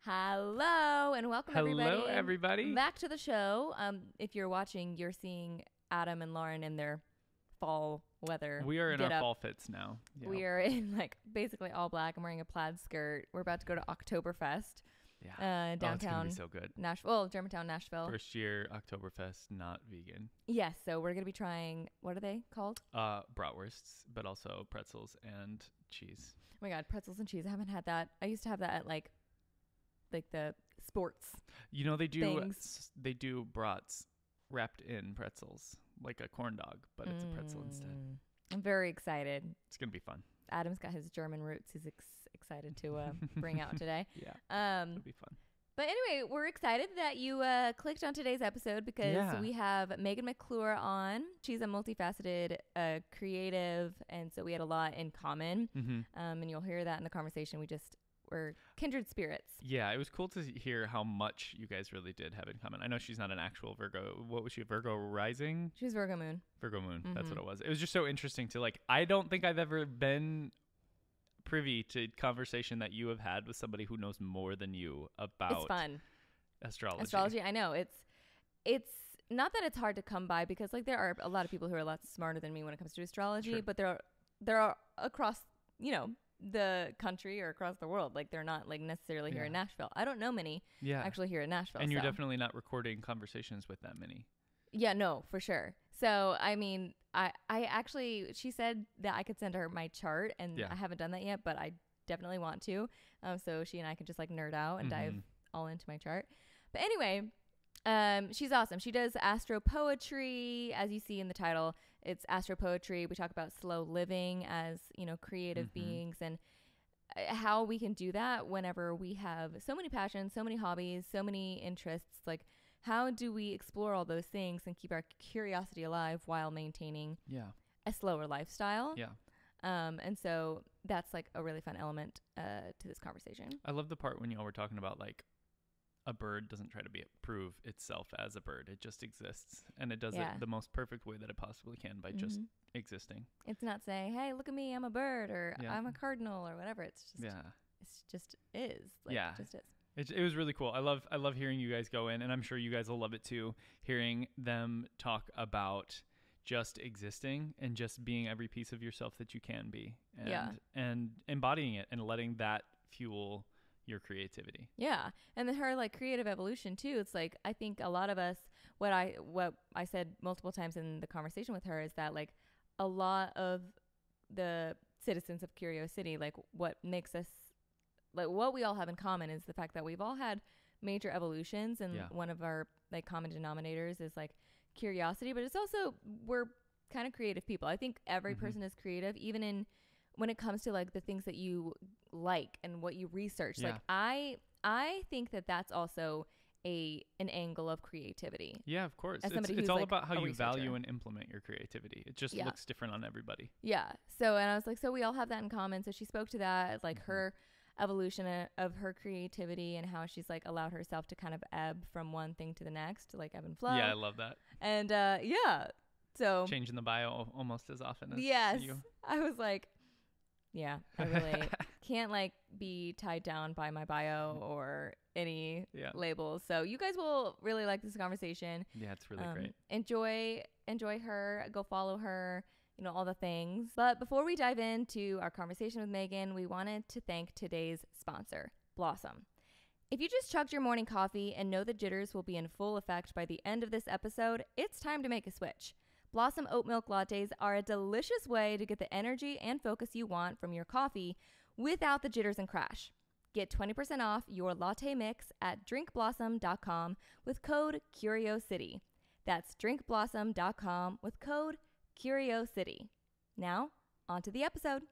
Hello and welcome Hello, everybody. back to the show. If you're watching, you're seeing Adam and Lauren in their fall weather. We are in our fall fits now. Yeah. We are in like basically all black. I'm wearing a plaid skirt. We're about to go to Oktoberfest. Yeah. Downtown. It's gonna be so good. Nashville, Germantown, Nashville. First year Oktoberfest, not vegan. Yes, so we're gonna be trying. What are they called? Bratwursts, but also pretzels and cheese. Oh my god, pretzels and cheese. I haven't had that. I used to have that at like the sports. You know they do brats wrapped in pretzels, like a corn dog, but it's a pretzel instead. I'm very excited. It's gonna be fun. Adam's got his German roots. He's excited to bring out today. Yeah, it'll be fun. But anyway, we're excited that you clicked on today's episode because we have Megan McCluer on. She's a multifaceted creative, and so we had a lot in common. And you'll hear that in the conversation. We're kindred spirits. Yeah, it was cool to hear how much you guys really did have in common. I know she's not an actual Virgo. What was she, Virgo rising? She was Virgo moon. Virgo moon, that's what it was. It was just so interesting to I don't think I've ever been privy to conversation that you have had with somebody who knows more than you about it's fun. Astrology, I know. It's not that it's hard to come by because there are a lot of people who are a lot smarter than me when it comes to astrology, but there are across, the country or across the world. They're not necessarily here in Nashville. I don't know many actually here in Nashville. And you're definitely not recording conversations with that many. Yeah, no, for sure. So, I mean, I actually, she said that I could send her my chart and I haven't done that yet, but I definitely want to. So she and I can just nerd out and dive all into my chart. But anyway, she's awesome. She does Astro-Poetry, as you see in the title. It's Astro-Poetry. We talk about slow living as, creative beings and how we can do that whenever we have so many passions, so many hobbies, so many interests. How do we explore all those things and keep our curiosity alive while maintaining a slower lifestyle? Yeah. And so that's a really fun element to this conversation. I love the part when y'all were talking about a bird doesn't try to prove itself as a bird. It just exists. And it does it the most perfect way that it possibly can by just existing. It's not saying, hey, look at me, I'm a bird or I'm a cardinal or whatever. It's just is. It just is. It was really cool. I love hearing you guys go in, and I'm sure you guys will love it too, hearing them talk about just existing and just being every piece of yourself that you can be and embodying it and letting that fuel your creativity. Yeah. And then her creative evolution too. It's I think a lot of us, what I said multiple times in the conversation with her is that a lot of the citizens of Curiosity, what makes us what we all have in common is the fact that we've all had major evolutions, and one of our common denominators is curiosity, but it's also we're kind of creative people. I think every person is creative, even when it comes to the things that you like and what you research. I think that that's also an angle of creativity. Yeah, of course. As somebody it's who's all about how you researcher. value and implement your creativity. It just looks different on everybody. Yeah. So, and I was so we all have that in common. So she spoke to that as her evolution of her creativity and how she's allowed herself to kind of ebb from one thing to the next, ebb and flow. Yeah, I love that. And so changing the bio almost as often as you. I was I really can't be tied down by my bio or any labels. So you guys will really like this conversation. Yeah, it's really great. Enjoy her, go follow her, all the things. But before we dive into our conversation with Megan, we wanted to thank today's sponsor, Blossom. If you just chugged your morning coffee and know the jitters will be in full effect by the end of this episode, it's time to make a switch. Blossom oat milk lattes are a delicious way to get the energy and focus you want from your coffee without the jitters and crash. Get 20% off your latte mix at drinkblossom.com with code CurioCity. That's drinkblossom.com with code CurioCity. Now, on to the episode.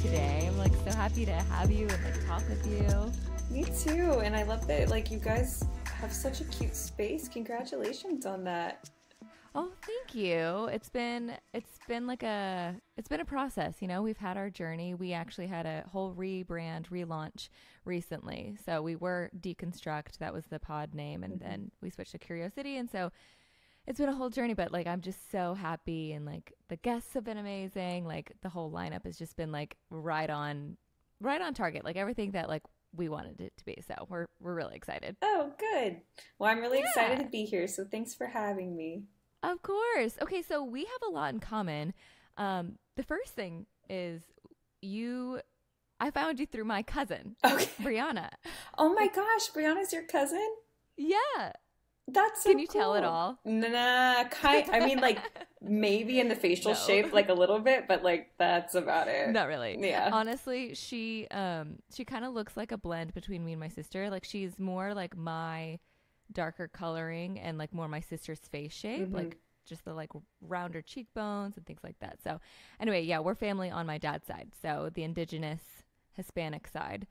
Today. I'm so happy to have you and talk with you. Me too. And I love that you guys have such a cute space. Congratulations on that. Oh, thank you. It's been a process, we've had our journey. We actually had a whole relaunch recently. So we were Deconstruct, that was the pod name, and then we switched to Curiosity. And so it's been a whole journey, but like I'm just so happy, and like the guests have been amazing. Like the whole lineup has just been like right on target. Like everything that like we wanted it to be. So we're really excited. Oh, good. Well, I'm really excited to be here. So thanks for having me. Of course. Okay, so we have a lot in common. The first thing is I found you through my cousin, okay. Brianna. Oh my gosh, Brianna's your cousin? Yeah. That's so Can you cool. tell it all? Nah, I mean, like, maybe in the facial shape, like a little bit, but like that's about it. Not really. Yeah. Honestly, she kind of looks like a blend between me and my sister. Like she's more like my darker coloring and like more my sister's face shape, like just the like rounder cheekbones and things like that. So anyway, yeah, we're family on my dad's side. So the indigenous Hispanic side.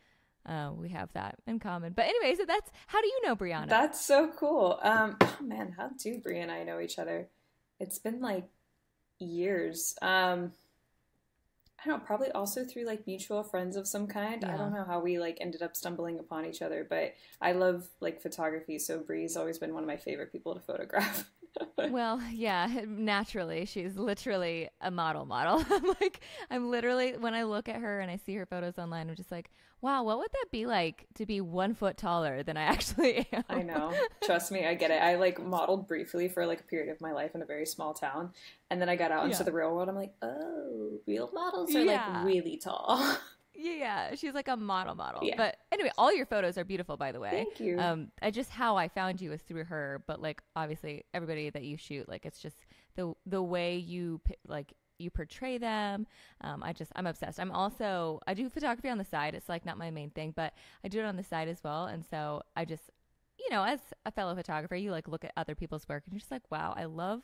We have that in common. But anyway, so how do you know Brianna? That's so cool. Oh man, how do Bri and I know each other? It's been like years. I don't know, probably also through like mutual friends of some kind. Yeah. I don't know how we like ended up stumbling upon each other, but I love like photography, so Bri's always been one of my favorite people to photograph. Well, yeah, naturally. She's literally a model. I'm literally, when I look at her and I see her photos online, I'm just like, wow, what would that be like to be 1 foot taller than I actually am? I know. Trust me, I get it. I like modeled briefly for like a period of my life in a very small town. And then I got out into the real world. I'm like, oh, real models are like really tall. Yeah, she's like a model. Yeah. But anyway, all your photos are beautiful, by the way. Thank you. How I found you was through her, but like obviously everybody that you shoot, like it's just the way you like you portray them. I'm obsessed. I do photography on the side. It's like not my main thing, but I do it on the side as well. And so I just, as a fellow photographer, you like look at other people's work and you're just like, wow, I love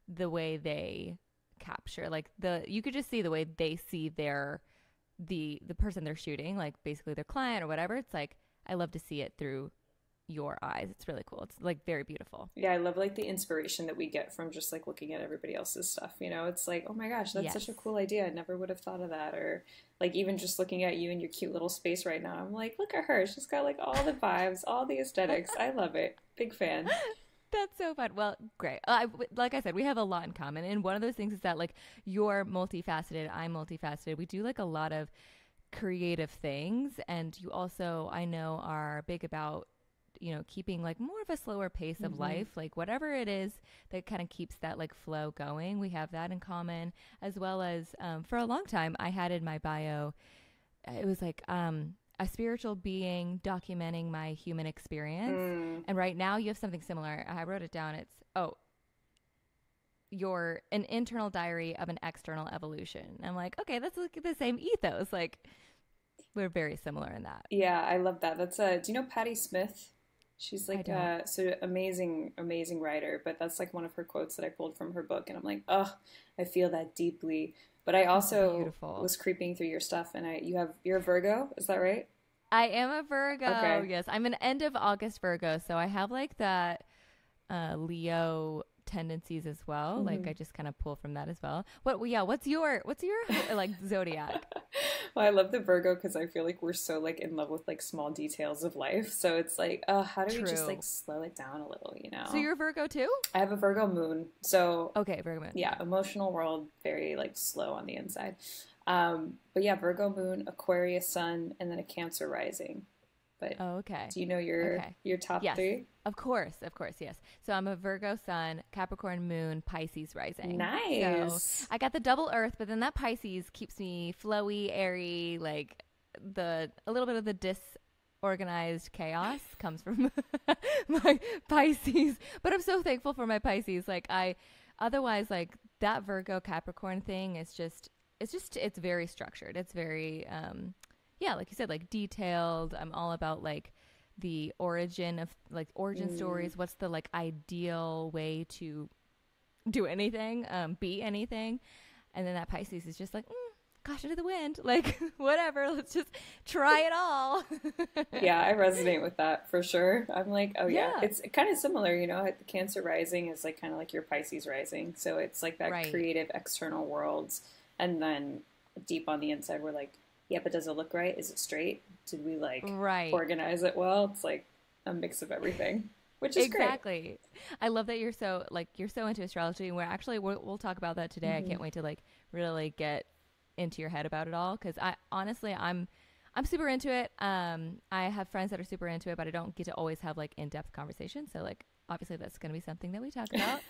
the way they capture, like you could just see the way they see the person they're shooting, like basically their client or whatever. It's like I love to see it through your eyes. It's really cool. It's like very beautiful. Yeah, I love like the inspiration that we get from just like looking at everybody else's stuff. It's like, oh my gosh, that's such a cool idea. I never would have thought of that. Or like even just looking at you in your cute little space right now, I'm like, look at her. She's got like all the vibes, all the aesthetics. I love it. Big fan. That's so fun. Well, great. Like I said, we have a lot in common. And one of those things is that like you're multifaceted, I'm multifaceted. We do like a lot of creative things. And you also, I know, are big about, keeping like more of a slower pace of life, like whatever it is that kind of keeps that like flow going. We have that in common, as well as for a long time, I had in my bio, it was like, a spiritual being documenting my human experience. And right now you have something similar. I wrote it down. It's, you're an internal diary of an external evolution. I'm like, okay, that's like the same ethos. Like we're very similar in that. Yeah, I love that. That's do you know Patti Smith? She's like so amazing writer, but that's like one of her quotes that I pulled from her book. And I'm like, oh, I feel that deeply. But I also was creeping through your stuff, and you're a Virgo, is that right? I am a Virgo. Okay. Yes, I'm an end of August Virgo, so I have like that Leo tendencies as well. Like I just kind of pull from that as well. What's your like zodiac? Well, I love the Virgo because I feel like we're so like in love with like small details of life. So it's like, how do we just like slow it down a little, So you're a Virgo too? I have a Virgo moon. So okay, Virgo moon. Yeah, emotional world, very like slow on the inside. But yeah, Virgo moon, Aquarius sun, and then a Cancer rising. But okay. Do you know your top three? Of course, yes. So I'm a Virgo sun, Capricorn moon, Pisces rising. Nice. So I got the double Earth, but then that Pisces keeps me flowy, airy, like a little bit of the disorganized chaos comes from my Pisces. But I'm so thankful for my Pisces. Like otherwise like that Virgo Capricorn thing is it's very structured. It's very like you said, like detailed. I'm all about like the origin of like origin stories. What's the like ideal way to do anything, be anything. And then that Pisces is just like, caution to the wind, like whatever, let's just try it all. Yeah, I resonate with that for sure. I'm like, oh yeah. It's kind of similar, the Cancer rising is like kind of like your Pisces rising. So it's like that creative external worlds. And then deep on the inside, we're like, yeah, but does it look right? Is it straight? Did we like organize it well? It's like a mix of everything. which is exactly. I love that you're so into astrology, and we'll talk about that today. I can't wait to like really get into your head about it all, because I'm super into it. I have friends that are super into it, but I don't get to always have like in-depth conversations. So like obviously that's going to be something that we talk about.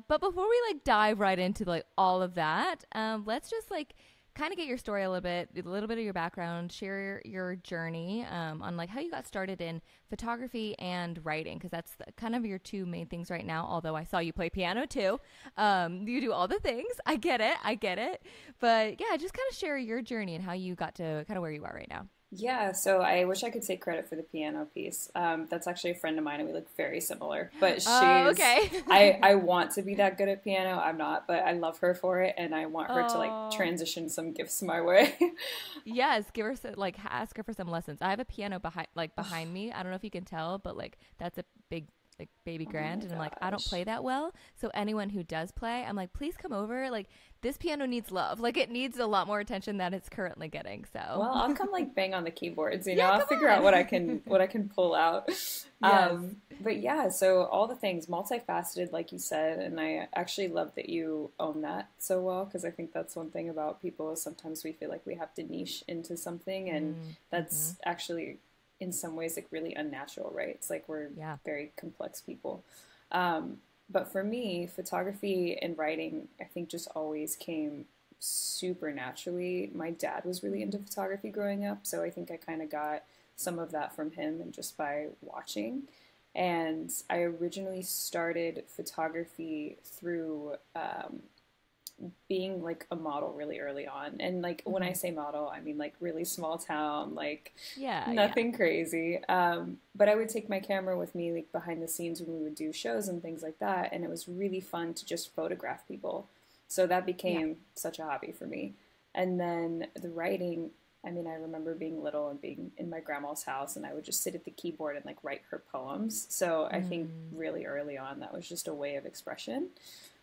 But before we like dive right into like all of that, let's just like kind of get your story a little bit of your background, share your journey on like how you got started in photography and writing, because that's kind of your two main things right now. Although I saw you play piano too. You do all the things. I get it. But yeah, just kind of share your journey and how you got to kind of where you are right now. Yeah, so I wish I could take credit for the piano piece. That's actually a friend of mine, and we look very similar. But she's okay. I want to be that good at piano. I'm not, but I love her for it, and I want her to like transition some gifts my way. Yes, give her like ask her for some lessons. I have a piano behind me. I don't know if you can tell, but like that's a big like baby grand, and I'm like, I don't play that well. So anyone who does play, I'm like, please come over. Like this piano needs love. Like it needs a lot more attention than it's currently getting. So well, I'll come like bang on the keyboards, I'll figure out what I can pull out. Yes. But yeah, so all the things, multifaceted, like you said, and I actually love that you own that so well, because I think that's one thing about people is sometimes we feel like we have to niche into something, and that's actually in some ways like really unnatural, right? It's like we're very complex people. But for me, photography and writing, I think just always came super naturally. My dad was really into photography growing up, so I think I kind of got some of that from him and just by watching. And I originally started photography through being like a model really early on. And like when I say model, I mean like really small town, like nothing crazy. But I would take my camera with me like behind the scenes when we would do shows and things like that. And it was really fun to just photograph people. So that became such a hobby for me. And then the writing, I mean, I remember being little and being in my grandma's house, and I would just sit at the keyboard and like write her poems. So I think really early on, that was just a way of expression.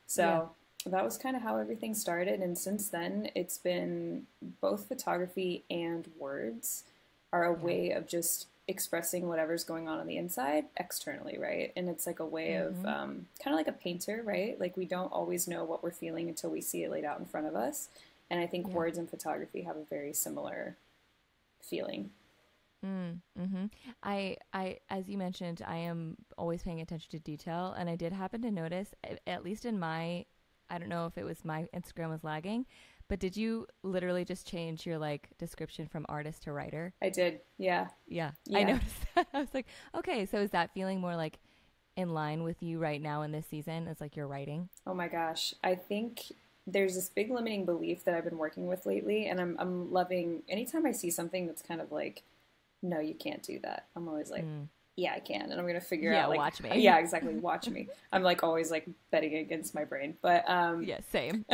So that was kind of how everything started. And since then, it's been both photography and words are a way of just expressing whatever's going on the inside externally, right? And it's like a way of kind of like a painter, right? Like we don't always know what we're feeling until we see it laid out in front of us. And I think words and photography have a very similar feeling. I, as you mentioned, I am always paying attention to detail, and I did happen to notice, at least in my, I don't know if it was my Instagram was lagging, but did you literally just change your like description from artist to writer? I did. Yeah. I noticed that. I was like, okay, so is that feeling more like in line with you right now in this season? It's like you're writing. Oh my gosh. I think there's this big limiting belief that I've been working with lately, and I'm loving anytime I see something that's kind of like, no, you can't do that. I'm always like, yeah, I can. And I'm going to figure out like, watch me. Yeah, exactly. Watch me. I'm like always like betting against my brain, but, yeah, same.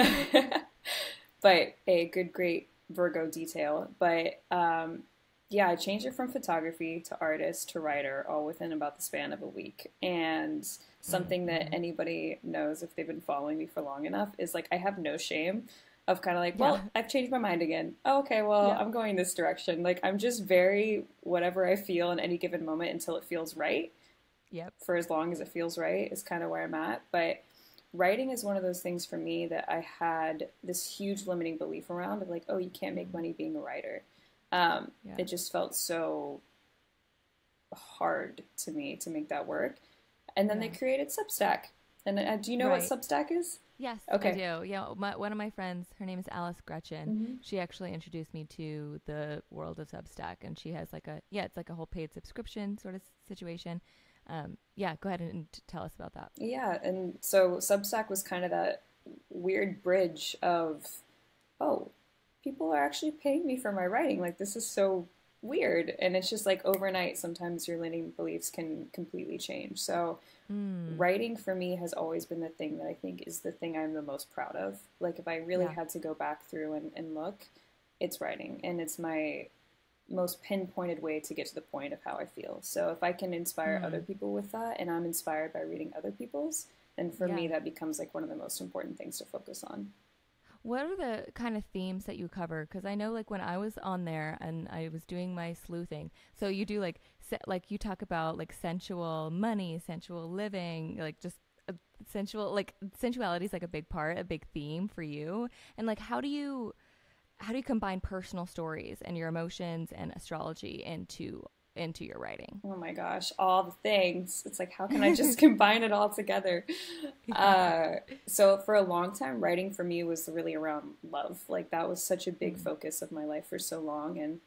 But a good, great Virgo detail. But, yeah, I changed it from photography to artist to writer all within about the span of a week. And something that anybody knows if they've been following me for long enough is like, I have no shame of kind of like, well, I've changed my mind again. Oh, okay, well, I'm going this direction. Like, I'm just very whatever I feel in any given moment until it feels right. Yep. For as long as it feels right is kind of where I'm at. But writing is one of those things for me that I had this huge limiting belief around of like, oh, you can't make money being a writer. It just felt so hard to me to make that work. And then they created Substack. And do you know what Substack is? Yes, okay. I do. Yeah, one of my friends, her name is Alice Gretchen. She actually introduced me to the world of Substack, and she has like it's like a whole paid subscription sort of situation. Go ahead and tell us about that. Yeah, and so Substack was kind of that weird bridge of, oh, people are actually paying me for my writing. Like, this is so weird. And it's just like overnight, sometimes your limiting beliefs can completely change. So writing for me has always been the thing that I think is the thing I'm the most proud of. Like if I really had to go back through and look, it's writing. And it's my most pinpointed way to get to the point of how I feel. So if I can inspire other people with that, and I'm inspired by reading other people's, then for me that becomes like one of the most important things to focus on. what are the kind of themes that you cover? Because I know like when I was on there and I was doing my sleuthing, so you do like like you talk about like sensual money, sensual living, like just sensual, like sensuality is like a big part, a big theme for you. And like how do you combine personal stories and your emotions and astrology into your writing? Oh my gosh, all the things. It's like, how can I just combine it all together? Yeah. So for a long time, writing for me was really around love. Like that was such a big Mm. focus of my life for so long. And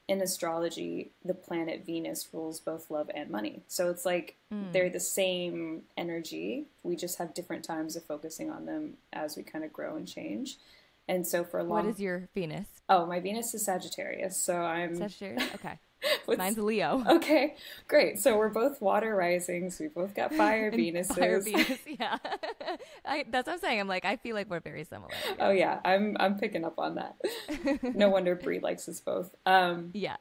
in astrology, the planet Venus rules both love and money. So it's like Mm. they're the same energy. We just have different times of focusing on them as we kind of grow and change. And so for a What long, is your Venus? oh, my Venus is Sagittarius. So I'm Sagittarius? Okay. with Mine's Leo. okay, great. So we're both water risings. We both got fire And fire Venuses. Venus, yeah. That's what I'm saying. I'm like, I feel like we're very similar. Oh yeah, I'm picking up on that. No wonder Brie likes us both. Yeah.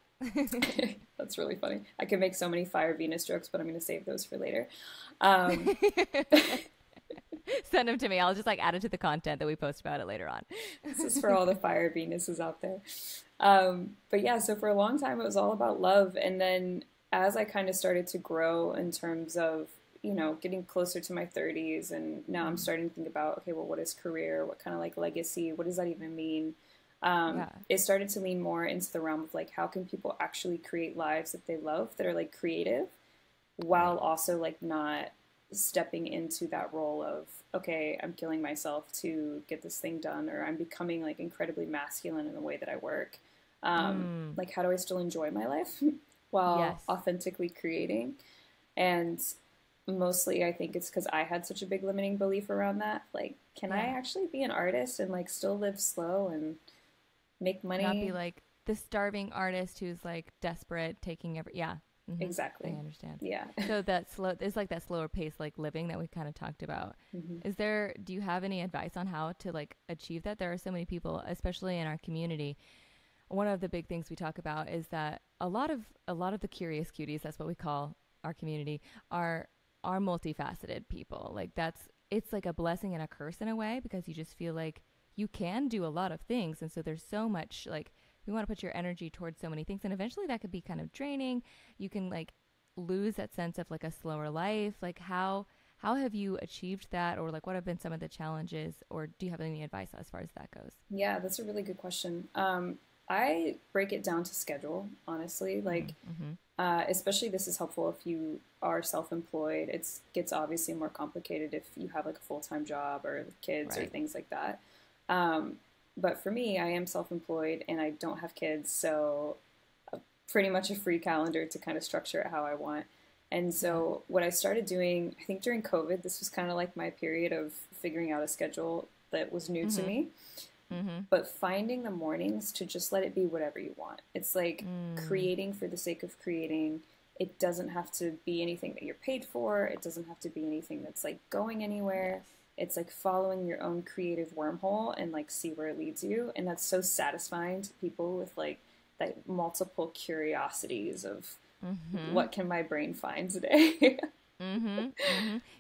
That's really funny. I could make so many fire Venus jokes, but I'm going to save those for later. Um, Send them to me. I'll just like add it to the content that we post about it later on. this is for all the fire Venuses out there. But yeah, so for a long time it was all about love, and then as I kind of started to grow in terms of getting closer to my 30s, and now I'm starting to think about, okay, well, what is career? What kind of like legacy? What does that even mean? Yeah. It started to lean more into the realm of like, how can people actually create lives that they love, that are like creative, while also like not stepping into that role of, okay, I'm killing myself to get this thing done, or I'm becoming like incredibly masculine in the way that I work. Like, how do I still enjoy my life while Yes. authentically creating? And mostly I think it's because I had such a big limiting belief around that. Like, can I Yeah. actually be an artist and like still live slow and make money? Not be like the starving artist who's like desperate, taking every, yeah. Mhm. Exactly. I understand. Yeah. So that it's like that slower pace, like living that we kind of talked about. Do you have any advice on how to like achieve that? There are so many people, especially in our community. One of the big things we talk about is that a lot of the curious cuties, that's what we call our community, are multifaceted people. Like it's like a blessing and a curse in a way, because you just feel like you can do a lot of things, and so there's so much like you want to put your energy towards so many things, and eventually that could be kind of draining. You can like lose that sense of like a slower life. Like how have you achieved that, or like what have been some of the challenges, or do you have any advice as far as that goes? Yeah, that's a really good question. I break it down to schedule, honestly. Like, especially this is helpful if you are self-employed. It gets obviously more complicated if you have like a full-time job or kids or Right. things like that. But for me, I am self-employed and I don't have kids, so pretty much a free calendar to kind of structure it how I want. And so what I started doing, I think during COVID, this was kind of like my period of figuring out a schedule that was new to me. But finding the mornings to just let it be whatever you want. It's like creating for the sake of creating. It doesn't have to be anything that you're paid for. It doesn't have to be anything that's like going anywhere. It's like following your own creative wormhole and like see where it leads you. And that's so satisfying to people with like that multiple curiosities of what can my brain find today.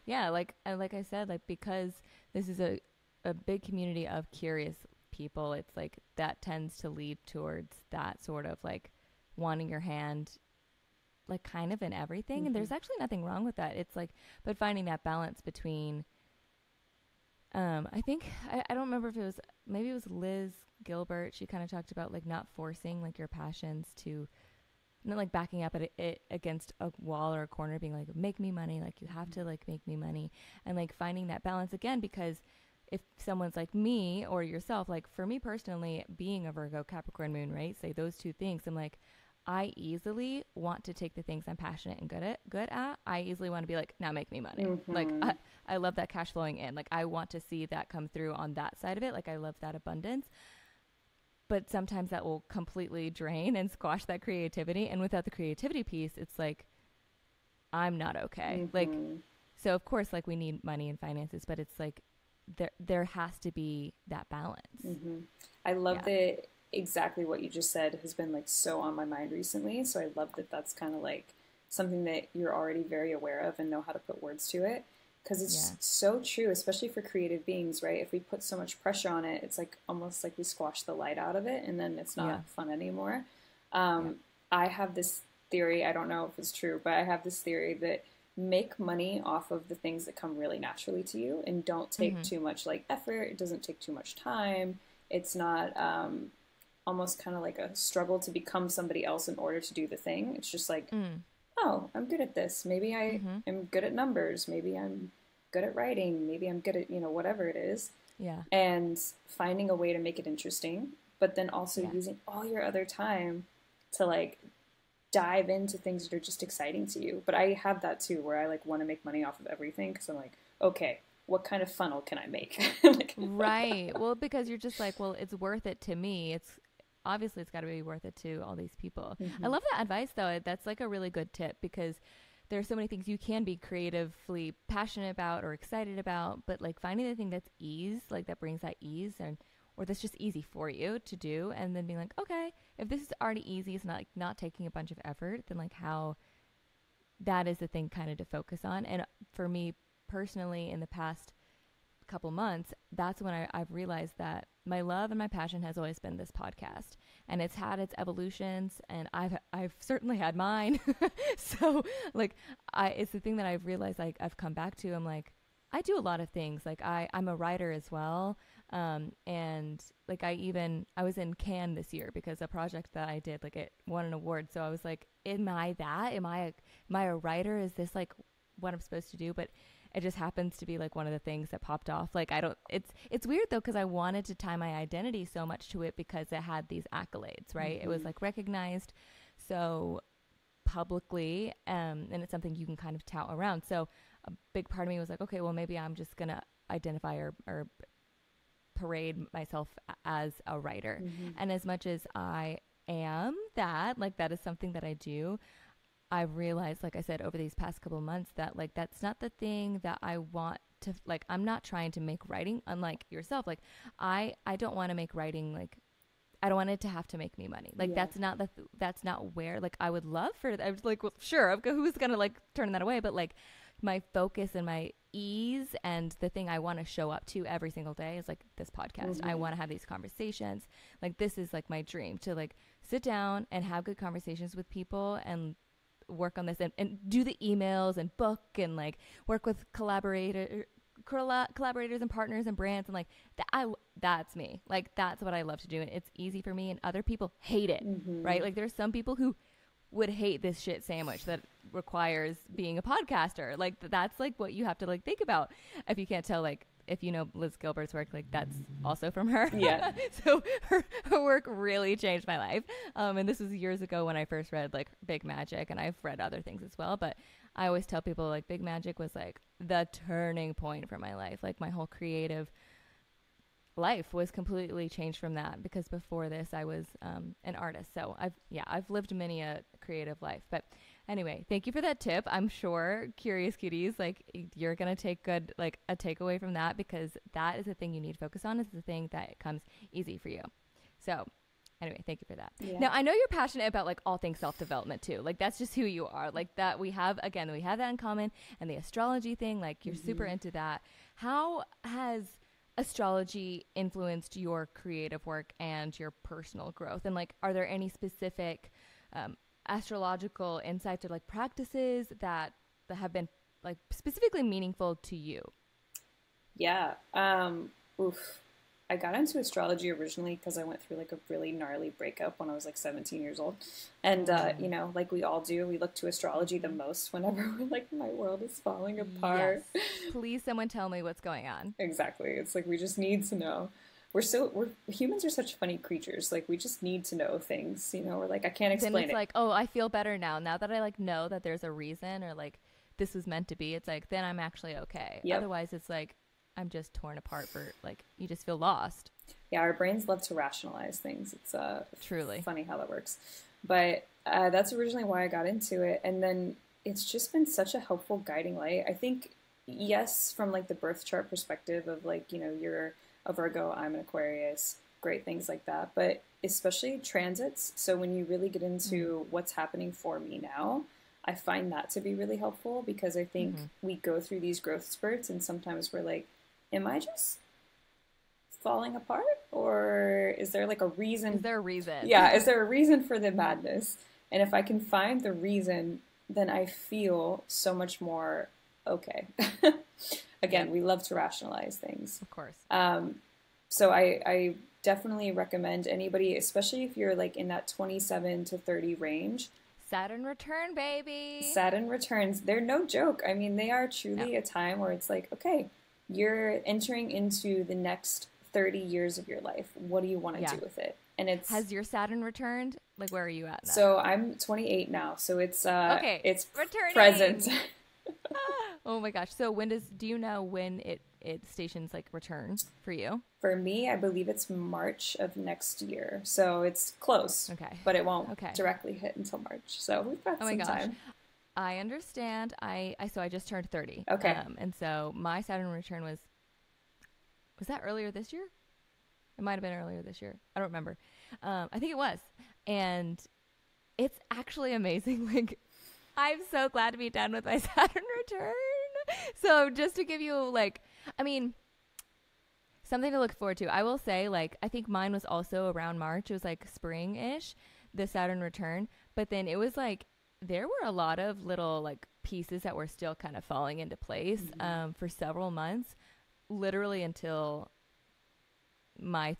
Yeah, like I said, like because this is a big community of curious people, it's like that tends to lead towards that sort of like wanting your hand like kind of in everything. And there's actually nothing wrong with that. It's like, but finding that balance between I think I don't remember if it was, maybe it was Liz Gilbert. She kind of talked about like not forcing like your passions to, not like backing up at it against a wall or a corner, being like, make me money, like you have to like make me money, and like finding that balance again. Because if someone's like me or yourself, like for me personally, being a Virgo Capricorn moon, right, say those two things, I'm like, I easily want to take the things I'm passionate and good at. I easily want to be like, now make me money. Like I love that cash flowing in. Like I want to see that come through on that side of it. Like I love that abundance. But sometimes that will completely drain and squash that creativity. And without the creativity piece, it's like, I'm not okay. Like, so of course, like we need money and finances, but it's like, there has to be that balance. I love that exactly what you just said has been like so on my mind recently. So I love that that's kind of like something that you're already very aware of and know how to put words to it. because it's so true, especially for creative beings, right? If we put so much pressure on it, it's like almost like we squash the light out of it, and then it's not fun anymore. I have this theory, I don't know if it's true, but I have this theory that make money off of the things that come really naturally to you, and don't take too much like effort. It doesn't take too much time. It's not almost kind of like a struggle to become somebody else in order to do the thing. It's just like, oh, I'm good at this. Maybe I am good at numbers. Maybe I'm good at writing. Maybe I'm good at, you know, whatever it is. Yeah. And finding a way to make it interesting, but then also using all your other time to like dive into things that are just exciting to you. But I have that too, where I like want to make money off of everything, because I'm like, okay, what kind of funnel can I make? Like, right. Well, because you're just like, well, it's worth it to me. It's obviously it's got to be worth it to all these people. I love that advice though. That's like a really good tip, because there are so many things you can be creatively passionate about or excited about, but like finding the thing that's ease, like that brings that ease, and or that's just easy for you to do, and then being like, okay, if this is already easy, it's not like not taking a bunch of effort, then like how that is the thing kind of to focus on. And for me personally, in the past couple months, that's when I've realized that my love and my passion has always been this podcast, and it's had its evolutions, and I've certainly had mine. So like it's the thing that I've realized, like I've come back to. I'm like, I do a lot of things. Like I'm a writer as well. And like I was in Cannes this year because a project that I did, like it won an award. So I was like, am I a writer? Is this like what I'm supposed to do? But it just happens to be like one of the things that popped off. Like it's weird though, because I wanted to tie my identity so much to it because it had these accolades, right? It was like recognized so publicly, and it's something you can kind of tout around. So a big part of me was like, okay, well maybe I'm just gonna identify or parade myself as a writer. And as much as I am that, like that is something that I do, I've realized, like I said, over these past couple of months, that like that's not the thing that I want to, like I'm not trying to make writing, unlike yourself, like I don't want to make writing, like I don't want it to have to make me money. Like that's not where, like I would love for it. I was like, well, sure, who's gonna like turn that away? But like my focus and my ease and the thing I want to show up to every single day is like this podcast. I want to have these conversations. Like this is like my dream, to like sit down and have good conversations with people and work on this and do the emails and book and like work with collaborators and partners and brands, and like that's me. Like that's what I love to do, and it's easy for me, and other people hate it, right? Like there's some people who would hate this shit sandwich that requires being a podcaster. Like that's like what you have to like think about. If you can't tell, like if you know Liz Gilbert's work, like that's also from her. Yeah. So her work really changed my life. And this was years ago when I first read like Big Magic, and I've read other things as well. But I always tell people like Big Magic was like the turning point for my life. Like my whole creative life was completely changed from that, because before this I was an artist. So I've lived many a creative life. But anyway, thank you for that tip. I'm sure Curious Cuties, like you're gonna take good like a takeaway from that, because that is the thing you need to focus on. Is the thing that comes easy for you. So anyway, thank you for that. Now I know you're passionate about like all things self-development too. Like that's just who you are. Like that we have that in common. And the astrology thing, like you're super into that. How has astrology influenced your creative work and your personal growth? And like, are there any specific astrological insights or like practices that have been like specifically meaningful to you? Yeah. I got into astrology originally because I went through like a really gnarly breakup when I was like 17 years old. And, you know, like we all do, we look to astrology the most whenever we're like, my world is falling apart. Yes. Please, someone tell me what's going on. Exactly. It's like, we just need to know. Humans are such funny creatures. Like we just need to know things, you know, we're like, I can't explain then it's it. Like, oh, I feel better now that I like know that there's a reason, or like this was meant to be. It's like, then I'm actually okay. Yep. Otherwise it's like, I'm just torn apart for like, you just feel lost. Yeah, our brains love to rationalize things. It's truly funny how that works. But that's originally why I got into it. And then it's just been such a helpful guiding light. I think, yes, from like the birth chart perspective of like, you know, you're a Virgo, I'm an Aquarius, great things like that. But especially transits. So when you really get into what's happening for me now, I find that to be really helpful, because I think we go through these growth spurts and sometimes we're like, am I just falling apart, or is there like a reason? Is there a reason? Yeah, is there a reason for the madness? And if I can find the reason, then I feel so much more okay. Again, we love to rationalize things. Of course. So I definitely recommend anybody, especially if you're like in that 27 to 30 range. Saturn return, baby. Saturn returns. They're no joke. I mean, they are truly a time where it's like, okay, you're entering into the next 30 years of your life. What do you want to do with it? And it's... Has your Saturn returned? Like, where are you at now? So I'm 28 now. So it's it's returning. Present. Oh my gosh. So do you know when it stations like return for you? For me, I believe it's March of next year. So it's close. Okay. But it won't directly hit until March. So we've got some time. I understand. So I just turned 30. Okay. And so my Saturn return was that earlier this year? It might have been earlier this year. I don't remember. I think it was. And it's actually amazing. Like, I'm so glad to be done with my Saturn return. So just to give you something to look forward to. I will say, like, I think mine was also around March. It was like spring-ish, the Saturn return. But then it was like, there were a lot of little like pieces that were still kind of falling into place for several months, literally until my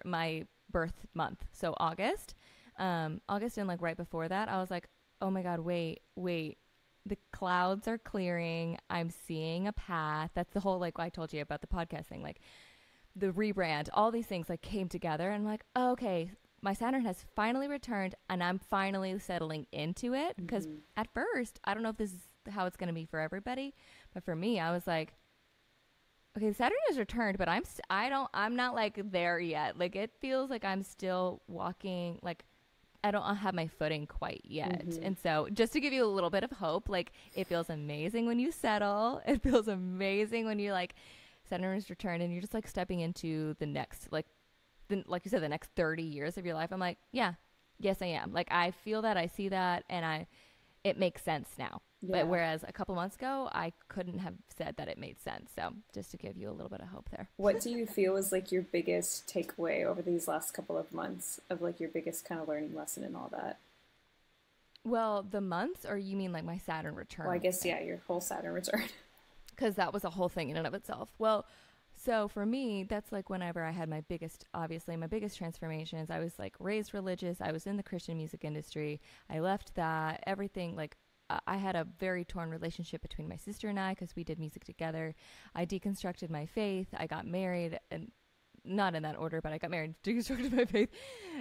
my birth month. So August and like right before that, I was like, oh my God, wait. The clouds are clearing. I'm seeing a path. That's the whole, like I told you about the podcast thing, like the rebrand, all these things like came together, and I'm like, oh, okay, my Saturn has finally returned and I'm finally settling into it. Because at first, I don't know if this is how it's going to be for everybody, but for me, I was like, okay, Saturn has returned, but I'm not like there yet. Like, it feels like I'm still walking, like I don't have my footing quite yet. And so just to give you a little bit of hope, like, it feels amazing when you settle. It feels amazing when you like Saturn has returned and you're just like stepping into the next, like you said, the next 30 years of your life. I'm like, yes, I am. Like, I feel that, I see that, and it makes sense now. Yeah. But whereas a couple months ago, I couldn't have said that it made sense. So just to give you a little bit of hope there. What do you feel was like your biggest takeaway over these last couple of months, of like your biggest kind of learning lesson and all that? Well, the months, or you mean like my Saturn return? Well, I guess, yeah, your whole Saturn return. Because that was a whole thing in and of itself. Well, so for me, that's like whenever I had my biggest transformations. I was like raised religious. I was in the Christian music industry. I left that, everything. Like, I had a very torn relationship between my sister and I because we did music together. I deconstructed my faith. I got married, and not in that order, but I got married, deconstructed my faith.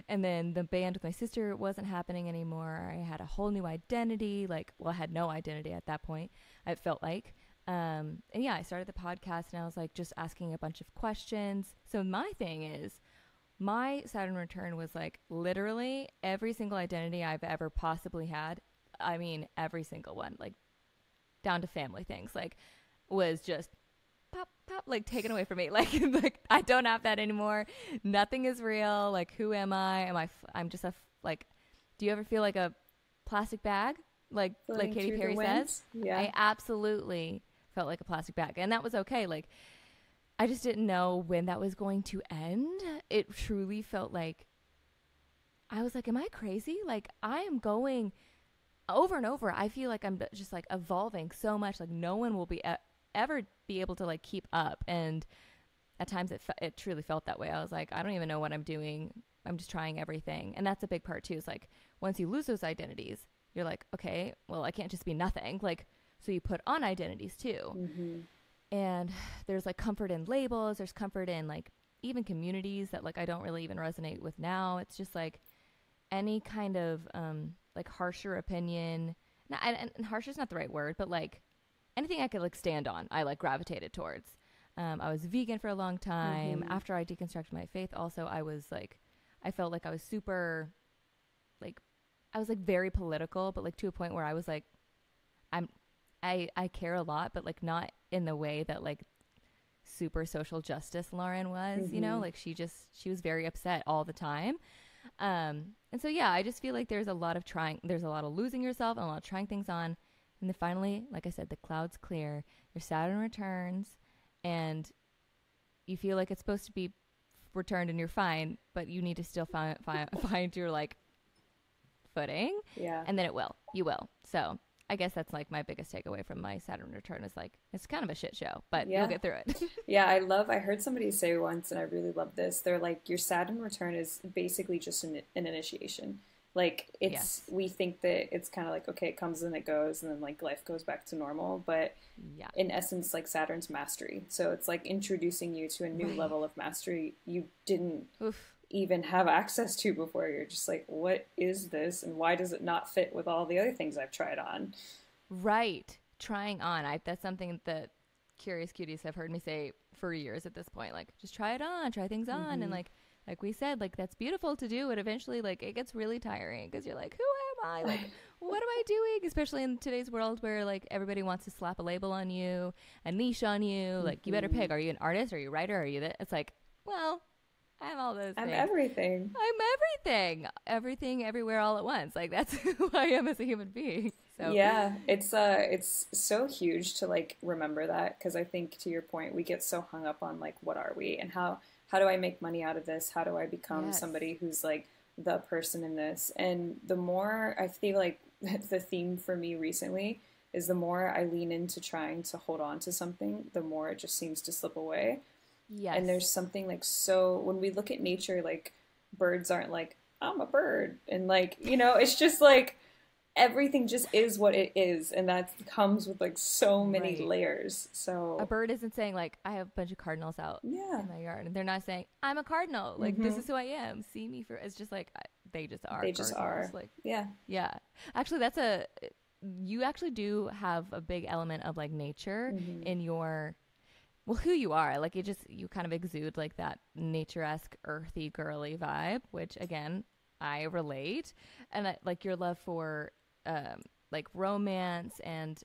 And then the band with my sister wasn't happening anymore. I had a whole new identity. Like, well, I had no identity at that point, it felt like. And yeah, I started the podcast and I was like just asking a bunch of questions. So my thing is, my Saturn return was like literally every single identity I've ever possibly had. I mean, every single one, like down to family things, like was just pop, like taken away from me. Like I don't have that anymore. Nothing is real. Like, who am I? I'm just like, do you ever feel like a plastic bag? Like Katy Perry says? Yeah. I absolutely felt like a plastic bag. And that was okay. Like, I just didn't know when that was going to end. It truly felt like, I was like, am I crazy? Like, I am going over and over. I feel like I'm just like evolving so much. Like, no one will be ever be able to like keep up. And at times it truly felt that way. I was like, I don't even know what I'm doing. I'm just trying everything. And that's a big part too, is like, once you lose those identities, you're like, okay, well, I can't just be nothing. Like, so you put on identities too. And there's like comfort in labels. There's comfort in like even communities that like I don't really even resonate with now. It's just like any kind of like harsher opinion. And harsher is not the right word, but like anything I could like stand on, I like gravitated towards. I was vegan for a long time. After I deconstructed my faith, also I was like, I felt like I was super, like, I was like very political, but like to a point where I was like, I care a lot, but like not in the way that like super social justice Lauren was, you know, like she was very upset all the time. And so, yeah, I just feel like there's a lot of losing yourself and a lot of trying things on. And then finally, like I said, the clouds clear, your Saturn returns, and you feel like it's supposed to be returned and you're fine, but you need to still find your like footing. Yeah. And then you will. So I guess that's like my biggest takeaway from my Saturn return is like, it's kind of a shit show, but you'll get through it. Yeah, I heard somebody say once, and I really love this. They're like, your Saturn return is basically just an initiation. Like, we think that it's kind of like, okay, it comes and it goes, and then like life goes back to normal. But in essence, like Saturn's mastery. So it's like introducing you to a new level of mastery you didn't even have access to before. You're just like, what is this, and why does it not fit with all the other things I've tried on? Right. Trying on. That's something that curious cuties have heard me say for years at this point. Like, just try it on, try things on. And like we said, like, that's beautiful to do. And eventually, like, it gets really tiring because you're like, who am I? Like, what am I doing? Especially in today's world where like everybody wants to slap a label on you, a niche on you. Like, you better pick. Are you an artist? Are you a writer? Are you that? It's like, well, I'm all those things. I'm everything. Everything, everywhere, all at once. Like, that's who I am as a human being. So yeah, it's so huge to like remember that, because I think, to your point, we get so hung up on like, what are we, and how do I make money out of this? How do I become somebody who's like the person in this? And the more I feel like the theme for me recently is, the more I lean into trying to hold on to something, the more it just seems to slip away. Yes. And there's something like, so when we look at nature, like, birds aren't like, I'm a bird. And like, you know, it's just like, everything just is what it is. And that comes with like so many layers. So a bird isn't saying like, I have a bunch of cardinals out in my yard. And they're not saying, I'm a cardinal. Like, this is who I am. See me for, it's just like, they just are. They just are. Like, yeah. Yeah. Actually, you actually do have a big element of like nature in your, well, who you are. Like, you kind of exude like that nature-esque, earthy, girly vibe, which again, I relate. And like your love for like romance and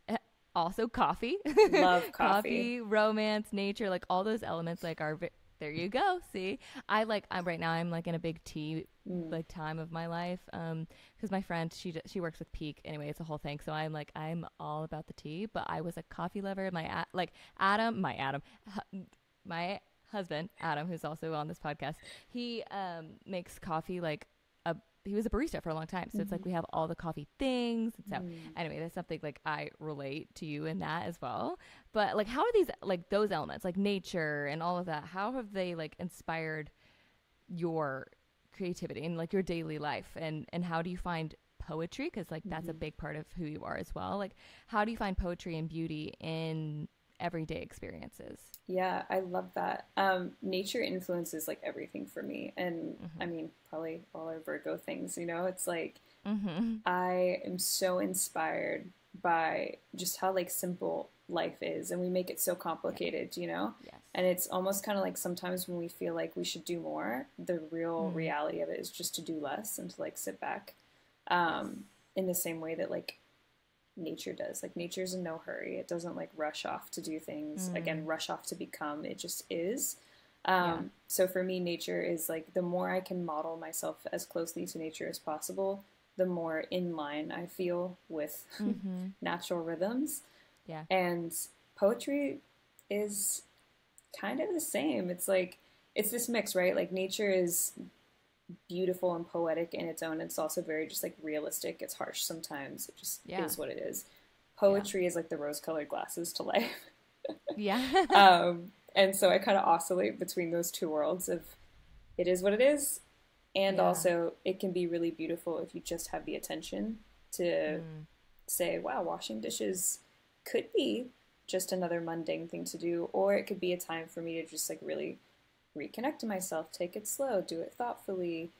also coffee. Love coffee. Romance, nature, like all those elements like are there you go. See, I'm right now I'm like in a big tea like time of my life. Because my friend, she works with Peak. Anyway, it's a whole thing. So I'm all about the tea, but I was a coffee lover. My husband, Adam, who's also on this podcast, he makes coffee like he was a barista for a long time. So it's like we have all the coffee things. So anyway, that's something like I relate to you in that as well. But like, how are these, like those elements, like nature and all of that, how have they like inspired your creativity and like your daily life? And how do you find poetry? Because like that's a big part of who you are as well. Like, how do you find poetry and beauty in everyday experiences? Yeah, I love that. Nature influences like everything for me. And I mean, probably all our Virgo things, you know, it's like, I am so inspired by just how like simple life is, and we make it so complicated, you know? Yes. And it's almost kind of like sometimes when we feel like we should do more, the real reality of it is just to do less and to like sit back. In the same way that like nature does. Like, nature's in no hurry. It doesn't like rush off to do things, again, rush off to become. It just is. So for me, nature is like, the more I can model myself as closely to nature as possible, the more in line I feel with natural rhythms. Yeah. And poetry is kind of the same. It's like, it's this mix, right? Like, nature is beautiful and poetic in its own. It's also very just like realistic. It's harsh sometimes. It just is what it is. Poetry is like the rose-colored glasses to life. And so I kind of oscillate between those two worlds of, it is what it is, and also it can be really beautiful if you just have the attention to say, wow, washing dishes could be just another mundane thing to do, or it could be a time for me to just like really reconnect to myself, take it slow, do it thoughtfully,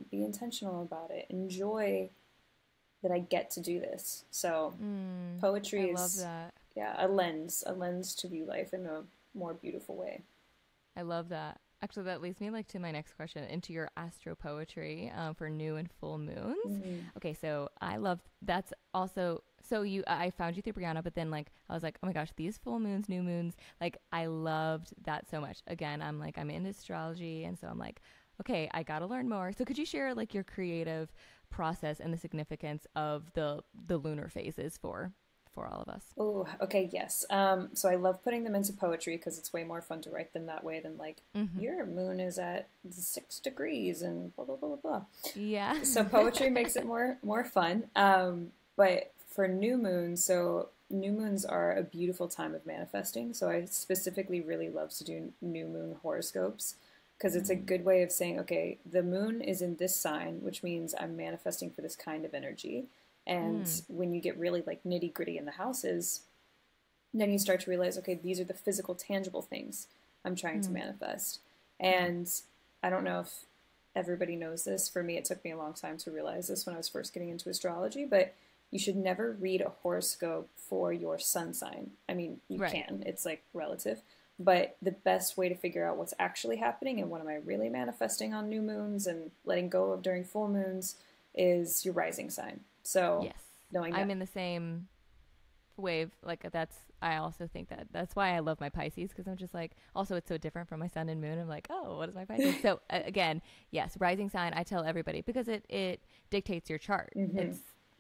be intentional about it, enjoy that I get to do this. So poetry I is love that. a lens to view life in a more beautiful way. I love that. Actually, that leads me like to my next question, into your astro-poetry for new and full moons. Okay, so I love, that's also, so I found you through Brianna, but then like I was like, oh my gosh, these full moons, new moons, like I loved that so much. Again, I'm into astrology, and so I'm like, okay, I got to learn more. So could you share like your creative process and the significance of the lunar phases for all of us? Oh, okay, yes. So I love putting them into poetry because it's way more fun to write them that way than like your moon is at 6 degrees and blah blah blah blah blah. Yeah. So poetry makes it more fun. But for new moons, so new moons are a beautiful time of manifesting. So I specifically really love to do new moon horoscopes because it's a good way of saying, okay, the moon is in this sign, which means I'm manifesting for this kind of energy. And when you get really like nitty gritty in the houses, then you start to realize, okay, these are the physical, tangible things I'm trying to manifest. And I don't know if everybody knows this. For me, it took me a long time to realize this when I was first getting into astrology, but you should never read a horoscope for your sun sign. I mean, you can, it's like relative, but the best way to figure out what's actually happening and what am I really manifesting on new moons and letting go of during full moons is your rising sign. So yes, knowing that. I'm in the same wave. Like I also think that's why I love my Pisces, because I'm just like, also it's so different from my sun and moon. I'm like, oh, what is my Pisces? So again, yes, rising sign, I tell everybody because it dictates your chart.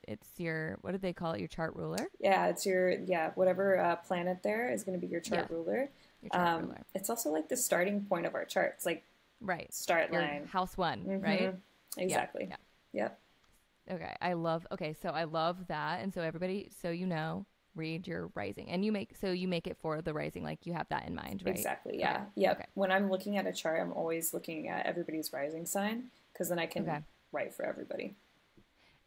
It's your, what do they call it? Your chart ruler? Yeah, it's your, whatever planet there is going to be your chart ruler. Your chart ruler. It's also like the starting point of our chart. It's like start your line. House one, right? Exactly. Yeah. Yep. Okay. I love that. And so everybody, so read your rising, and you make it for the rising, like you have that in mind, right? Exactly. Yeah. Okay. Yep. Okay. When I'm looking at a chart, I'm always looking at everybody's rising sign because then I can write for everybody.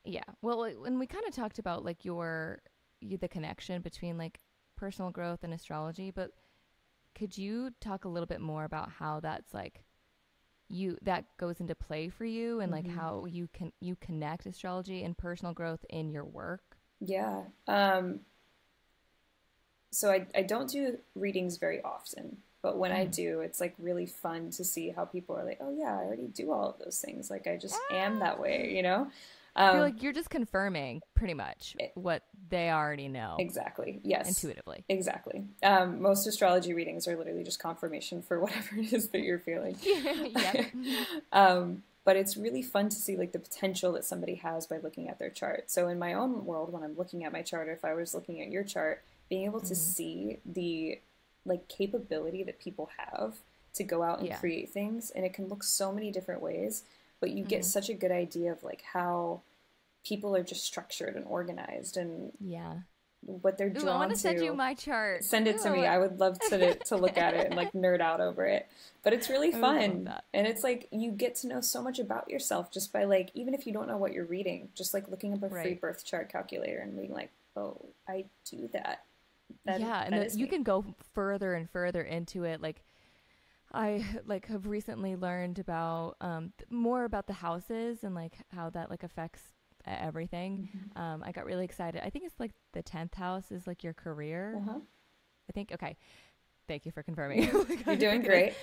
Yeah. Well, when we kind of talked about like the connection between like personal growth and astrology, but could you talk a little bit more about how that's like that goes into play for you, and like how you connect astrology and personal growth in your work? Yeah. So I don't do readings very often, but when I do, it's like really fun to see how people are like, oh yeah, I already do all of those things. Like I just am that way, you know? You're like, you're just confirming pretty much what they already know. Exactly. Yes. Intuitively. Exactly. Most astrology readings are literally just confirmation for whatever it is that you're feeling. But it's really fun to see like the potential that somebody has by looking at their chart. So in my own world, when I'm looking at my chart, or if I was looking at your chart, being able to see the like capability that people have to go out and create things, and it can look so many different ways. But you get such a good idea of like how people are just structured and organized and what they're drawn to. I want to send you my chart. Send it to me. I would love to look at it and like nerd out over it. But it's really fun. And it's like you get to know so much about yourself just by like, even if you don't know what you're reading, just like looking up a free birth chart calculator and being like, oh, I do that. You can go further and further into it. Like I like have recently learned about more about the houses and like how that like affects everything. I got really excited. I think it's like the 10th house is like your career. I think. Okay. Thank you for confirming. You're doing great.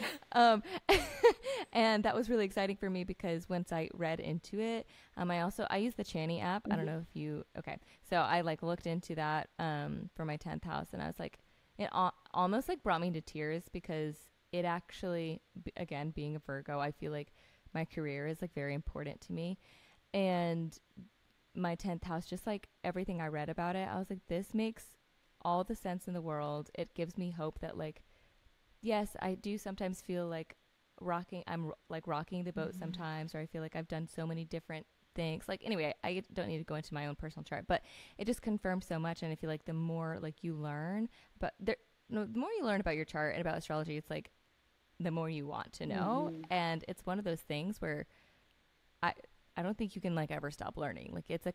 And that was really exciting for me because once I read into it, I use the Chani app. I don't know if you, so I like looked into that for my 10th house, and I was like, it almost like brought me to tears because it actually, again, being a Virgo, I feel like my career is like very important to me. And my 10th house, just like everything I read about it, I was like, this makes all the sense in the world. It gives me hope that like, yes, I do sometimes feel like I'm like rocking the boat sometimes, or I feel like I've done so many different things. Like, anyway, I don't need to go into my own personal chart, but it just confirms so much. And I feel like the more like you learn, the more you learn about your chart and about astrology, it's like the more you want to know. And it's one of those things where I don't think you can like ever stop learning. Like it's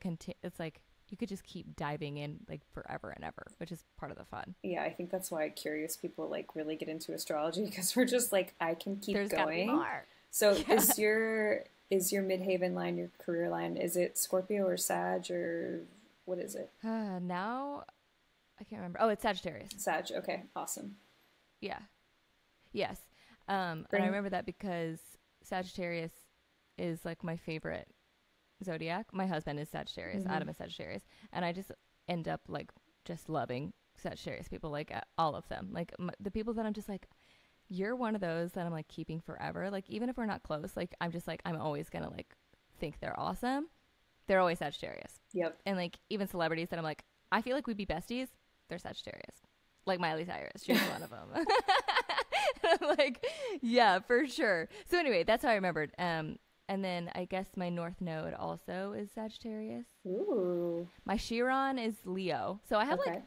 like you could just keep diving in like forever and ever, which is part of the fun. Yeah, I think that's why curious people like really get into astrology, because we're just like, I can keep There's going. Gotta be more. So is your midhaven line, your career line, is it Scorpio or Sag, or what is it? Now I can't remember. Oh, it's Sagittarius. Sag. Okay. Awesome. Yeah. Yes. And I remember that because Sagittarius is like my favorite zodiac. My husband is Sagittarius. Adam is Sagittarius. And I just end up like just loving Sagittarius people, like all of them. Like the people that I'm just like, you're one of those that I'm like keeping forever. Like even if we're not close, like I'm just like, I'm always gonna like think they're awesome. They're always Sagittarius. Yep. And like even celebrities that I'm like, I feel like we'd be besties, they're Sagittarius. Like Miley Cyrus, she's one of them. I'm like, yeah, for sure. So anyway, that's how I remembered. And then I guess my North Node also is Sagittarius. Ooh. My Chiron is Leo. So I have like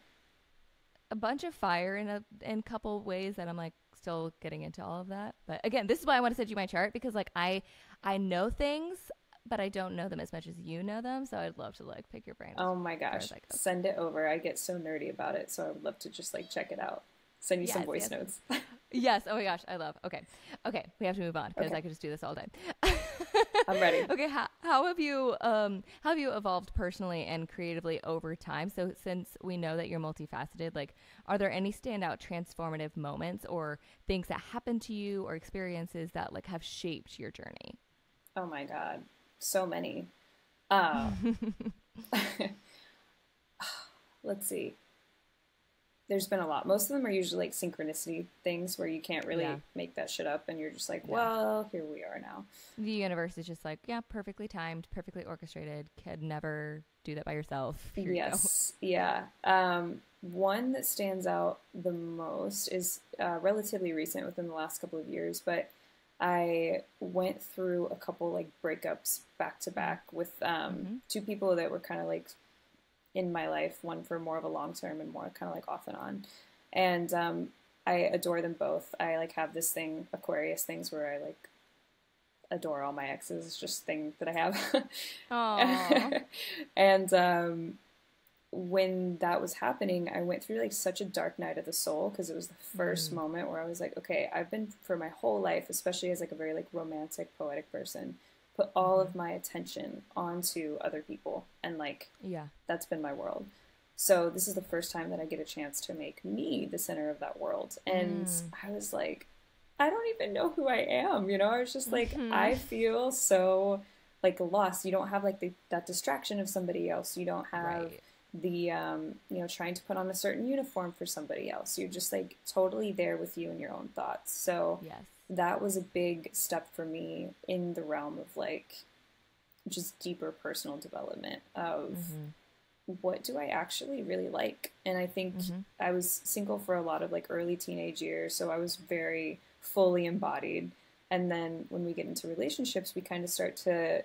a bunch of fire in a couple ways that I'm like still getting into all of that. But again, this is why I want to send you my chart, because like I know things, but I don't know them as much as you know them. So I'd love to like pick your brain. Oh my gosh. Send it over. I get so nerdy about it. So I would love to just like check it out. Send you some voice notes. Yes. Oh my gosh. I love. Okay. We have to move on because I could just do this all day. I'm ready. Okay. How have you evolved personally and creatively over time? So since we know that you're multifaceted, like, are there any standout transformative moments or things that happened to you or experiences that like have shaped your journey? Oh my God. So many. Let's see. There's been a lot. Most of them are usually like synchronicity things where you can't really make that shit up and you're just like, well, here we are now. The universe is just like, yeah, perfectly timed, perfectly orchestrated. Could never do that by yourself. Here yes. Yeah. One that stands out the most is relatively recent, within the last couple of years, but I went through a couple like breakups back to back with two people that were kind of like in my life, one for more of a long term and more kind of like off and on. And I adore them both. I like have this thing, Aquarius things, where I like adore all my exes. It's just a thing that I have. Aww. And when that was happening, I went through like such a dark night of the soul, because it was the first moment where I was like, okay, I've been for my whole life, especially as like a very like romantic, poetic person, put all of my attention onto other people, and like that's been my world. So this is the first time that I get a chance to make me the center of that world. And I was like, I don't even know who I am, you know? I was just like, I feel so like lost. You don't have like that distraction of somebody else. You don't have the you know, trying to put on a certain uniform for somebody else. You're just like totally there with you and your own thoughts. So that was a big step for me in the realm of like just deeper personal development of what do I actually really like. And I think I was single for a lot of like early teenage years, so I was very fully embodied. And then when we get into relationships, we kind of start to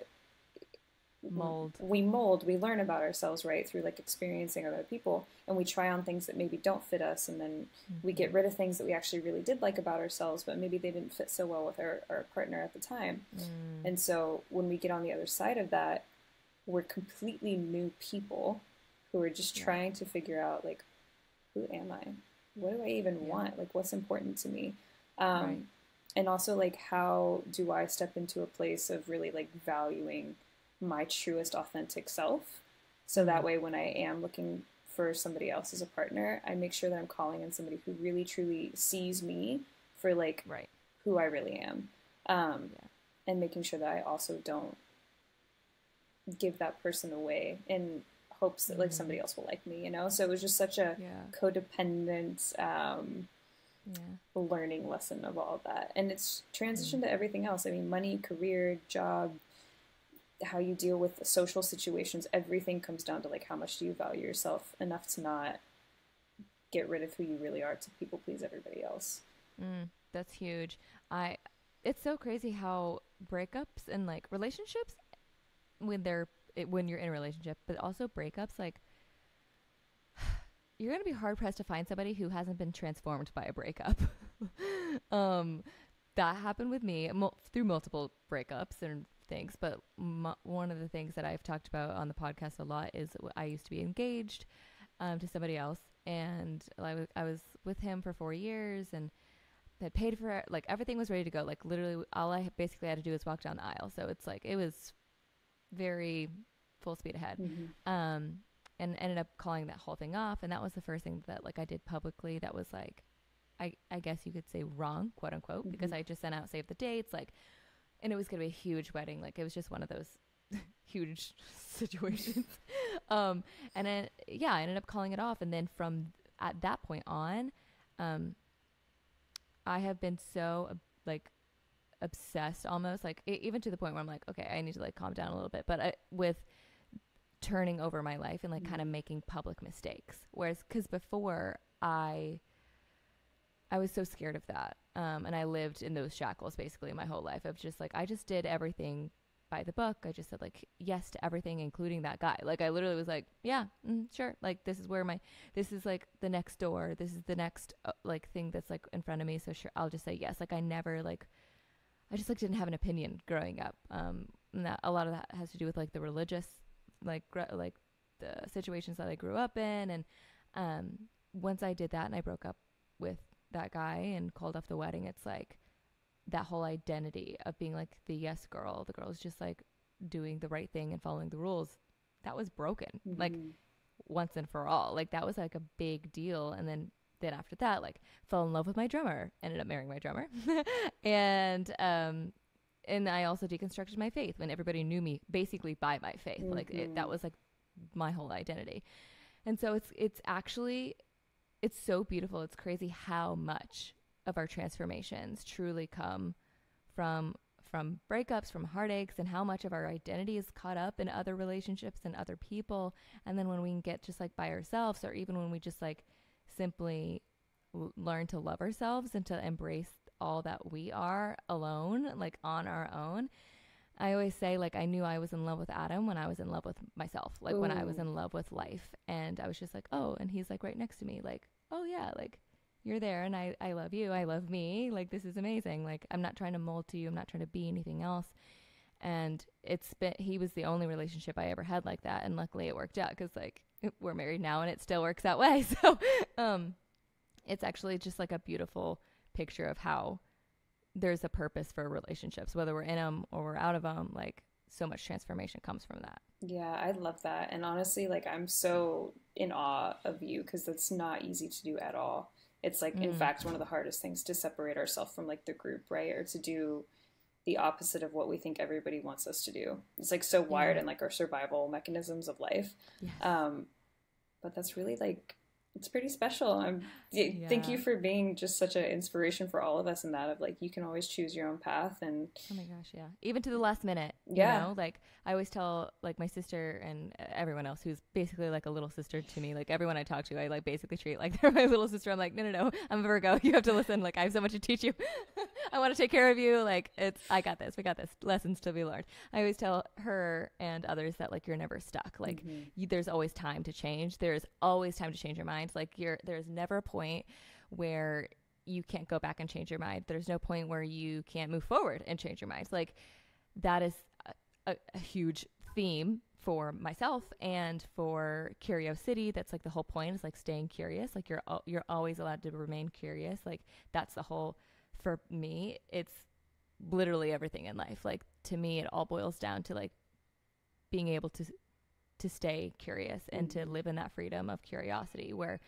we learn about ourselves, right, through like experiencing other people, and we try on things that maybe don't fit us, and then we get rid of things that we actually really did like about ourselves, but maybe they didn't fit so well with our partner at the time. And so when we get on the other side of that, we're completely new people who are just trying to figure out like, who am I? What do I even want? Like, what's important to me? And also like, how do I step into a place of really like valuing my truest authentic self, so that way when I am looking for somebody else as a partner, I make sure that I'm calling in somebody who really truly sees me for like who I really am, and making sure that I also don't give that person away in hopes that like somebody else will like me, you know? So it was just such a codependent learning lesson of all of that, and it's transitioned to everything else. I mean, money, career, job, how you deal with social situations, everything comes down to like, how much do you value yourself enough to not get rid of who you really are to people please everybody else. That's huge. It's so crazy how breakups and like relationships, when you're in a relationship, but also breakups, like you're going to be hard pressed to find somebody who hasn't been transformed by a breakup. That happened with me through multiple breakups and things, but one of the things that I've talked about on the podcast a lot is I used to be engaged to somebody else, and I was with him for 4 years and had paid for it. Like everything was ready to go. Like literally all I basically had to do was walk down the aisle. So it's like, it was very full speed ahead. And ended up calling that whole thing off. And that was the first thing that like I did publicly that was like, I guess you could say wrong, quote unquote, because I just sent out save the dates, like, and it was going to be a huge wedding. Like it was just one of those huge situations. And then, I ended up calling it off. And then from at that point on, I have been so like obsessed almost, like even to the point where I'm like, okay, I need to like calm down a little bit. But with turning over my life and like kind of making public mistakes. Whereas, because before I was so scared of that. And I lived in those shackles basically my whole life of just like, I just did everything by the book. I just said like yes to everything, including that guy. Like I literally was like, yeah, sure. Like this is like the next door. This is the next like thing that's like in front of me. So sure, I'll just say yes. Like I never like, I just like didn't have an opinion growing up. And that a lot of that has to do with like the religious, like the situations that I grew up in. And once I did that and I broke up with that guy and called off the wedding, it's like that whole identity of being like the yes girl, the girl is just like doing the right thing and following the rules, that was broken like once and for all. Like that was like a big deal. And then after that, like fell in love with my drummer, ended up marrying my drummer. And I also deconstructed my faith when everybody knew me basically by my faith. Like that was like my whole identity. And so it's actually, it's so beautiful. It's crazy how much of our transformations truly come from breakups, from heartaches, and how much of our identity is caught up in other relationships and other people. And then when we can get just like by ourselves, or even when we just like simply learn to love ourselves and to embrace all that we are alone, like on our own. I always say, like, I knew I was in love with Adam when I was in love with myself, like when I was in love with life. And I was just like, oh, and he's like right next to me, like, oh yeah, like you're there, and I love you, I love me, like this is amazing. Like I'm not trying to mold to you, I'm not trying to be anything else. And he was the only relationship I ever had like that, and luckily it worked out, because like we're married now and it still works that way. So it's actually just like a beautiful picture of how there's a purpose for relationships, whether we're in them or we're out of them. Like so much transformation comes from that. Yeah, I love that. And honestly, like I'm so in awe of you, because that's not easy to do at all. It's like, in fact, one of the hardest things to separate ourselves from like the group, right? Or to do the opposite of what we think everybody wants us to do. It's like so wired in like our survival mechanisms of life. Yes. But that's really like, it's pretty special. Thank you for being just such an inspiration for all of us in that, of like, you can always choose your own path. And oh my gosh, yeah. Even to the last minute, you know? Like I always tell like my sister and everyone else who's basically like a little sister to me, like everyone I talk to, I like basically treat like they're my little sister. I'm like, no, I'm a Virgo. You have to listen. Like I have so much to teach you. I want to take care of you. Like I got this. We got this. Lessons to be learned. I always tell her and others that like you're never stuck. Like there's always time to change. There's always time to change your mind. Like there's never a point where you can't go back and change your mind. There's no point where you can't move forward and change your mind. Like that is a huge theme for myself and for curiosity. That's like the whole point, is like staying curious. Like you're always allowed to remain curious. Like that's the whole, for me, it's literally everything in life. Like to me, it all boils down to like being able to stay curious and to live in that freedom of curiosity, where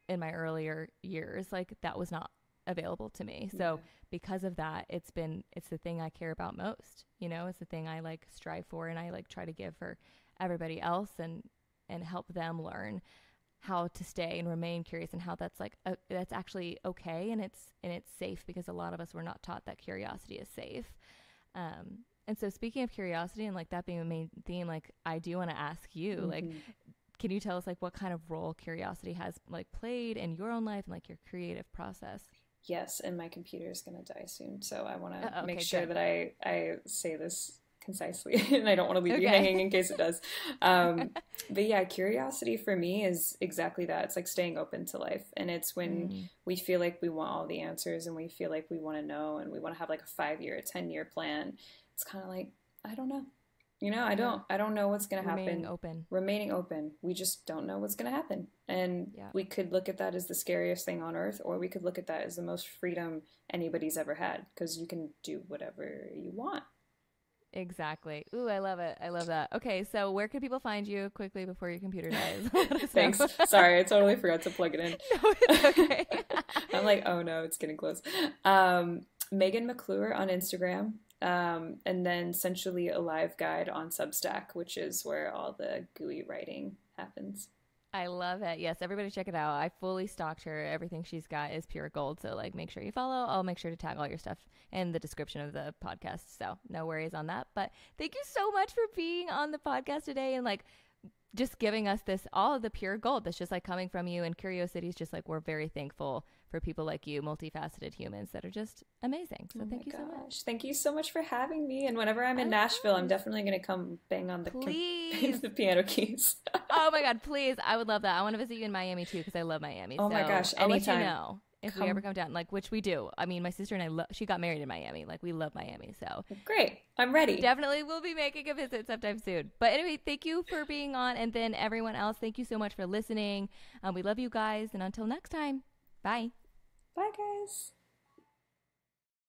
in my earlier years, like that was not available to me. So because of that, it's the thing I care about most, you know. It's the thing I like strive for, and I like try to give for everybody else, and help them learn how to stay and remain curious, and how that's like that's actually okay, and it's safe, because a lot of us were not taught that curiosity is safe. And so speaking of curiosity and like that being a main theme, like I do want to ask you, like, can you tell us like what kind of role curiosity has like played in your own life and like your creative process? Yes, and my computer is going to die soon, so I want to make sure that I say this concisely, and I don't want to leave you hanging in case it does. But yeah, curiosity for me is exactly that. It's like staying open to life, and it's when we feel like we want all the answers, and we feel like we want to know, and we want to have like a 5-year, a 10-year plan. It's kind of like, I don't know. You know, I don't know what's going to happen. Remaining open. We just don't know what's going to happen. And we could look at that as the scariest thing on earth, or we could look at that as the most freedom anybody's ever had, because you can do whatever you want. Exactly. Ooh, I love it. I love that. Okay, so where can people find you quickly before your computer dies? Thanks. Sorry, I totally forgot to plug it in. No, it's okay. I'm like, oh no, it's getting close. Megan McCluer on Instagram. And then Sensually Alive Guide on Substack, which is where all the gooey writing happens. I love it. Yes, everybody check it out. I fully stalked her. Everything she's got is pure gold. So like make sure you follow. I'll make sure to tag all your stuff in the description of the podcast. So no worries on that. But thank you so much for being on the podcast today and like just giving us this, all of the pure gold that's just like coming from you. And Curiosity is just like, we're very thankful for people like you, multifaceted humans that are just amazing. So thank you so much. Thank you so much for having me. And whenever I'm in Nashville, I'm definitely going to come bang on the, the piano keys. Oh my God, please. I would love that. I want to visit you in Miami too, because I love Miami. Oh my gosh, I'll anytime. let you know if we ever come down, like, which we do. I mean, my sister and I, she got married in Miami. Like, we love Miami. So great. I'm ready. Definitely will be making a visit sometime soon. But anyway, thank you for being on. And then everyone else, thank you so much for listening. We love you guys. And until next time, bye. Bye, guys.